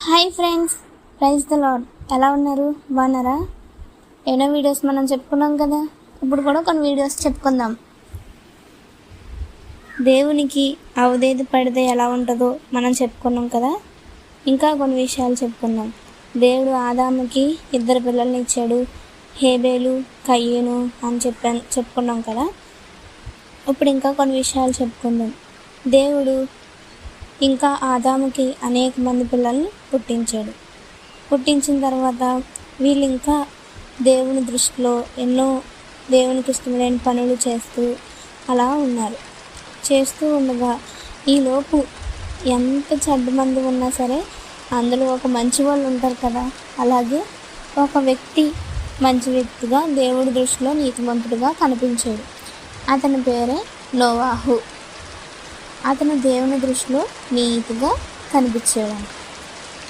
Hi friends, praise the lord. ఎలా ఉన్నారు? బాగున్నారా? ఎన్నో వీడియోస్ మనం చెప్పుకున్నాం కదా, ఇప్పుడు కూడా కొన్ని వీడియోస్ చెప్పుకుందాం. దేవునికి అవధేది పడితే ఎలా ఉంటుందో మనం చెప్పుకున్నాం కదా. ఇంకా కొన్ని విషయాలు చెప్పుకుందాం. దేవుడు ఆదాముకి 2 పిల్లల్ని ఇచ్చాడు, హేబేలు, కయ్యను అని చెప్పుకున్నాం కదా. ఇప్పుడు ఇంకా కొన్ని విషయాలు చెప్పుకుందాం. దేవుడు ఇంకా ఆదాముకి అనేక మంది పిల్లల్ని పుట్టించిన తర్వాత వీళ్ళు ఇంకా దేవుని దృష్టిలో ఎన్నో దేవునికి ఇష్టమైన పనులు చేస్తూ అలా ఉన్నారు. చేస్తూ ఉండగా ఈలోపు ఎంత చెడ్డ మంది ఉన్నా సరే అందులో ఒక మంచి వాళ్ళు ఉంటారు కదా. అలాగే ఒక వ్యక్తి మంచి వ్యక్తిగా దేవుడి దృష్టిలో నీతిమంతుడిగా కనిపించాడు. అతని పేరే నోవాహు. అతను దేవుని దృష్టిలో నీతిగా కనిపించాడు.